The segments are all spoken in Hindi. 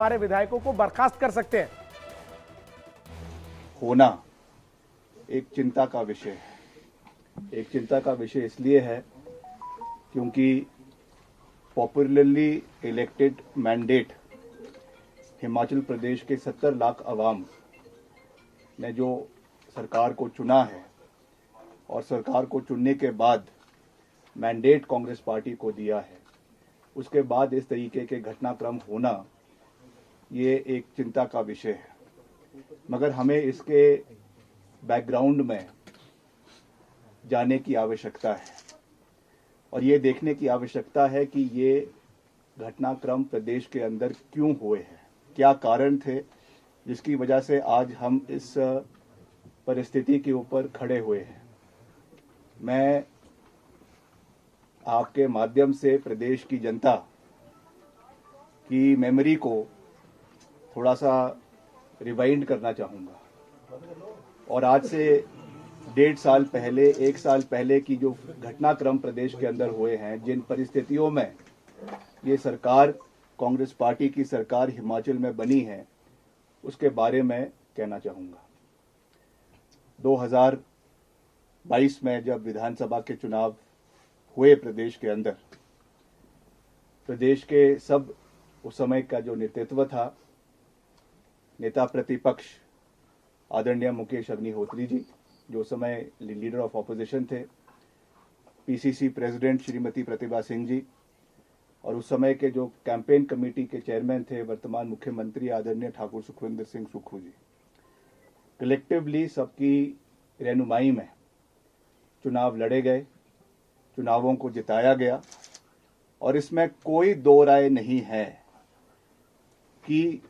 हमारे विधायकों को बर्खास्त कर सकते हैं। होना एक चिंता का विषय है। एक चिंता का विषय इसलिए है क्योंकि popularly elected mandate Himachal Pradesh के 70 लाख अवाम ने जो सरकार को चुना है और सरकार को चुनने के बाद मैंडेट कांग्रेस पार्टी को दिया है, उसके बाद इस तरीके के घटनाक्रम होना ये एक चिंता का विषय है। मगर हमें इसके बैकग्राउंड में जाने की आवश्यकता है और ये देखने की आवश्यकता है कि ये घटनाक्रम प्रदेश के अंदर क्यों हुए हैं, क्या कारण थे जिसकी वजह से आज हम इस परिस्थिति के ऊपर खड़े हुए हैं। मैं आपके माध्यम से प्रदेश की जनता की मेमोरी को थोड़ा सा रिवाइंड करना चाहूँगा और आज से 1.5 साल पहले 1 साल पहले की जो घटनाक्रम प्रदेश के अंदर हुए हैं, जिन परिस्थितियों में ये सरकार कांग्रेस पार्टी की सरकार हिमाचल में बनी है, उसके बारे में कहना चाहूँगा। 2022 में जब विधानसभा के चुनाव हुए प्रदेश के अंदर, प्रदेश के सब उस समय का जो नेतृत्व था, नेता प्रतिपक्ष आदरणीय मुकेश अग्निहोत्री जी जो समय लीडर ऑफ ऑपोजिशन थे, पीसीसी प्रेसिडेंट श्रीमती प्रतिभा सिंह जी और उस समय के जो कैंपेन कमेटी के चेयरमैन थे वर्तमान मुख्यमंत्री आदरणीय ठाकुर सुखविंदर सिंह सुक्खू जी, कलेक्टिवली सबकी रहनुमाई में चुनाव लड़े गए, चुनावों को जिताया गया और इसमें कोई दो राय नहीं है कि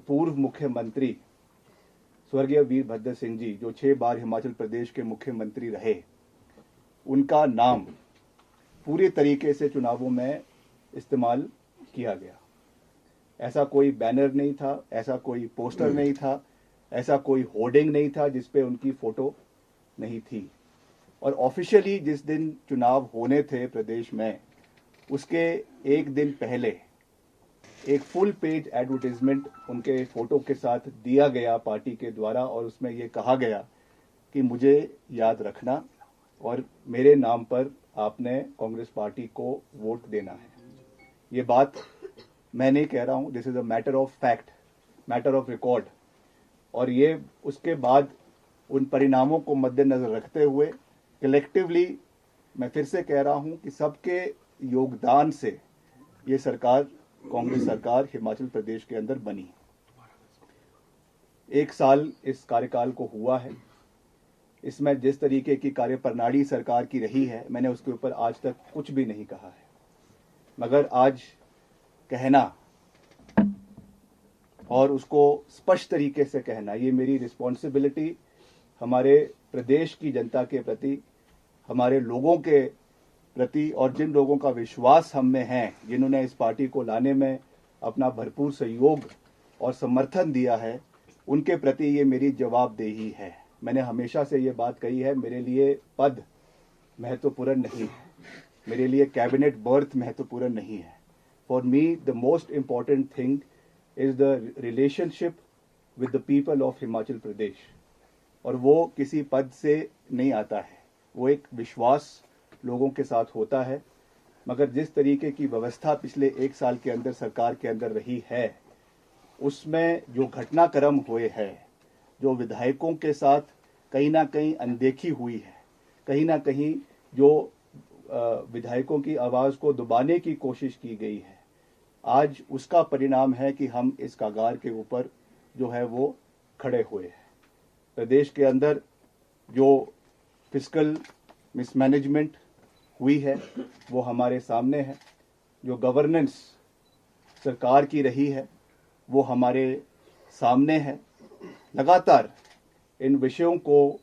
पूर्व मुख्यमंत्री स्वर्गीय वीरभद्र सिंह जी जो 6 बार हिमाचल प्रदेश के मुख्यमंत्री रहे, उनका नाम पूरी तरीके से चुनावों में इस्तेमाल किया गया। ऐसा कोई बैनर नहीं था, ऐसा कोई पोस्टर नहीं था, ऐसा कोई होर्डिंग नहीं था जिस पे उनकी फोटो नहीं थी। और ऑफिशियली जिस दिन चुनाव होने थे प्रदेश में, उसके एक दिन पहले एक फुल पेज एडवर्टाइजमेंट उनके फोटो के साथ दिया गया पार्टी के द्वारा और उसमें ये कहा गया कि मुझे याद रखना और मेरे नाम पर आपने कांग्रेस पार्टी को वोट देना है। ये बात मैं नहीं कह रहा हूँ, this is a matter of fact, matter of record. और ये उसके बाद उन परिणामों को मद्देनजर रखते हुए कलेक्टिवली मैं फिर से कह रहा हूँ कि सबके योगदान से ये सरकार, कांग्रेस सरकार हिमाचल प्रदेश के अंदर बनी। 1 साल इस कार्यकाल को हुआ है। इसमें जिस तरीके की कार्यप्रणाली सरकार की रही है, मैंने उसके ऊपर आज तक कुछ भी नहीं कहा है, मगर आज कहना और उसको स्पष्ट तरीके से कहना, ये मेरी रिस्पॉन्सिबिलिटी हमारे प्रदेश की जनता के प्रति, हमारे लोगों के प्रति और जिन लोगों का विश्वास हम में है, जिन्होंने इस पार्टी को लाने में अपना भरपूर सहयोग और समर्थन दिया है, उनके प्रति ये मेरी जवाबदेही है। मैंने हमेशा से ये बात कही है, मेरे लिए पद महत्वपूर्ण नहीं है, मेरे लिए कैबिनेट बर्थ महत्वपूर्ण नहीं है। For me the most important thing is the relationship with the people of Himachal Pradesh. और वो किसी पद से नहीं आता है, वो एक विश्वास लोगों के साथ होता है। मगर जिस तरीके की व्यवस्था पिछले 1 साल के अंदर सरकार के अंदर रही है, उसमें जो घटनाक्रम हुए हैं, जो विधायकों के साथ कहीं ना कहीं अनदेखी हुई है, कहीं ना कहीं जो विधायकों की आवाज़ को दबाने की कोशिश की गई है, आज उसका परिणाम है कि हम इस कगार के ऊपर जो है वो खड़े हुए हैं। प्रदेश के अंदर जो फिस्कल मिसमैनेजमेंट हुई है वो हमारे सामने है, जो गवर्नेंस सरकार की रही है वो हमारे सामने है। लगातार इन विषयों को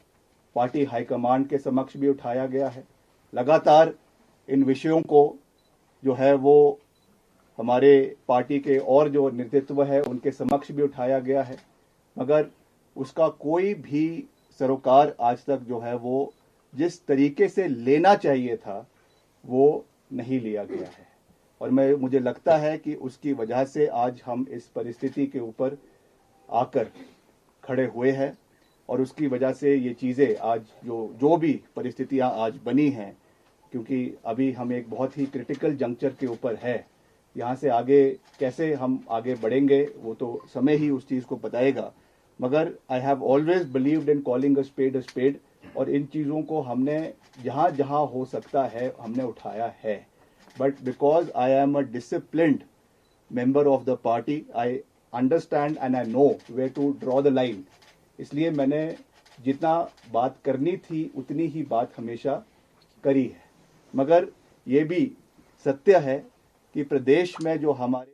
पार्टी हाईकमांड के समक्ष भी उठाया गया है, लगातार इन विषयों को जो है वो हमारे पार्टी के और जो नेतृत्व है उनके समक्ष भी उठाया गया है, मगर उसका कोई भी सरोकार आज तक जो है वो जिस तरीके से लेना चाहिए था वो नहीं लिया गया है। और मुझे लगता है कि उसकी वजह से आज हम इस परिस्थिति के ऊपर आकर खड़े हुए हैं और उसकी वजह से ये चीज़ें आज जो भी परिस्थितियां आज बनी हैं, क्योंकि अभी हम एक बहुत ही क्रिटिकल जंक्चर के ऊपर है। यहाँ से आगे कैसे हम आगे बढ़ेंगे वो तो समय ही उस चीज़ को बताएगा, मगर I have always believed in calling a spade और इन चीज़ों को हमने जहाँ जहाँ हो सकता है हमने उठाया है। But because I am a disciplined member of the party, I understand and I know where to draw the line. इसलिए मैंने जितना बात करनी थी उतनी ही बात हमेशा करी है, मगर ये भी सत्य है कि प्रदेश में जो हमारे